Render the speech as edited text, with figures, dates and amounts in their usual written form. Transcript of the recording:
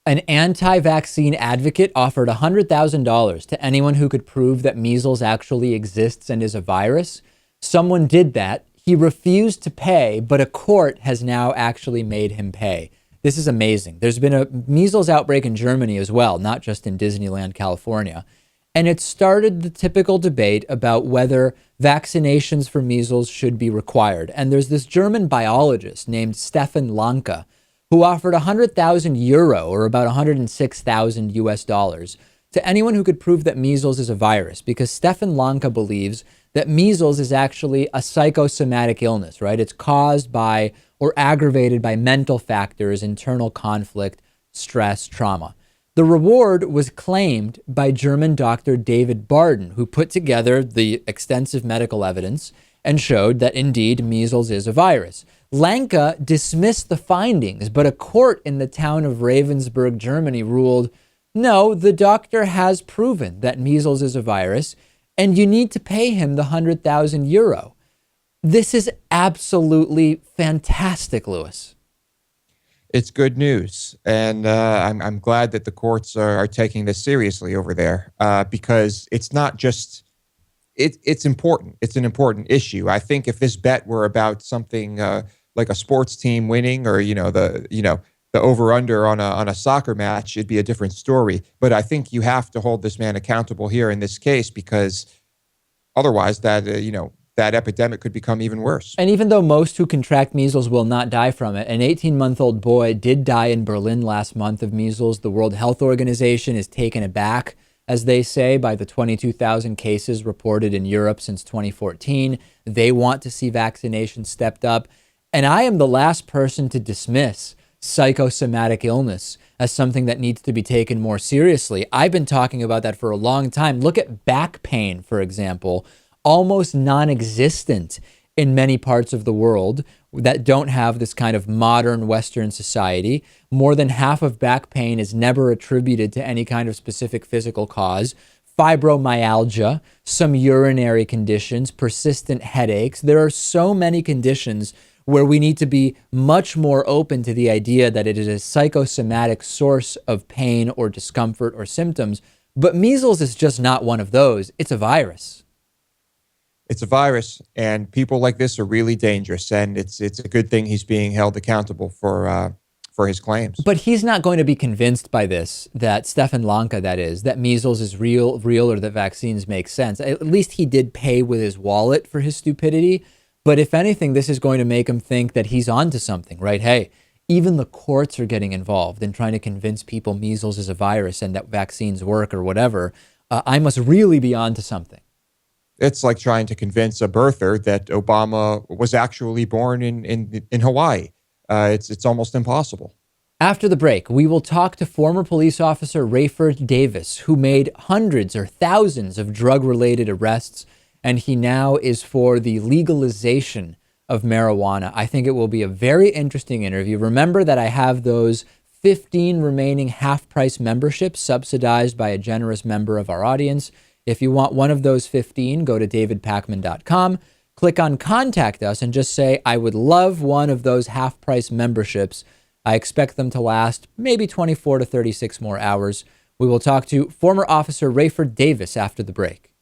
An anti-vaccine advocate offered $100,000 to anyone who could prove that measles actually exists and is a virus. Someone did that. He refused to pay, but a court has now actually made him pay. This is amazing. There's been a measles outbreak in Germany as well, not just in Disneyland, California. And it started the typical debate about whether vaccinations for measles should be required. And there's this German biologist named Stefan Lanka who offered 100,000 euro, or about 106,000 US dollars, to anyone who could prove that measles is a virus, because Stefan Lanka believes that measles is actually a psychosomatic illness, right? It's caused by or aggravated by mental factors, internal conflict, stress, trauma. The reward was claimed by German doctor David Barden, who put together the extensive medical evidence and showed that indeed measles is a virus. Lanka dismissed the findings, but a court in the town of Ravensburg, Germany ruled, no, the doctor has proven that measles is a virus, and you need to pay him the 100,000 euro. This is absolutely fantastic, Lewis. It's good news, and I'm glad that the courts are taking this seriously over there, because it's not just it's important. It's an important issue. I think if this bet were about something like a sports team winning, or the over under on a soccer match, it'd be a different story. But I think you have to hold this man accountable here in this case, because otherwise that epidemic could become even worse. And even though most who contract measles will not die from it, an 18-month-old boy did die in Berlin last month of measles. The World Health Organization is taken aback, as they say, by the 22,000 cases reported in Europe since 2014. They want to see vaccinations stepped up. And I am the last person to dismiss psychosomatic illness as something that needs to be taken more seriously. I've been talking about that for a long time. Look at back pain, for example, almost non-existent in many parts of the world that don't have this kind of modern Western society. More than half of back pain is never attributed to any kind of specific physical cause. Fibromyalgia, some urinary conditions, persistent headaches. There are so many conditions where we need to be much more open to the idea that it is a psychosomatic source of pain or discomfort or symptoms. But measles is just not one of those. It's a virus. It's a virus, and people like this are really dangerous. And it's a good thing he's being held accountable for his claims. But he's not going to be convinced by this, that Stefan Lanka, that measles is real, or that vaccines make sense. At least he did pay with his wallet for his stupidity. But if anything, this is going to make him think that he's onto something, right? Hey, even the courts are getting involved in trying to convince people measles is a virus and that vaccines work or whatever. I must really be onto something. It's like trying to convince a birther that Obama was actually born in Hawaii. It's almost impossible. After the break, we will talk to former police officer Rayford Davis, who made hundreds or thousands of drug-related arrests, and he now is for the legalization of marijuana. I think it will be a very interesting interview. Remember that I have those 15 remaining half-price memberships subsidized by a generous member of our audience. If you want one of those 15, go to davidpakman.com, click on Contact Us, and just say, I would love one of those half-price memberships. I expect them to last maybe 24 to 36 more hours. We will talk to former officer Rayford Davis after the break.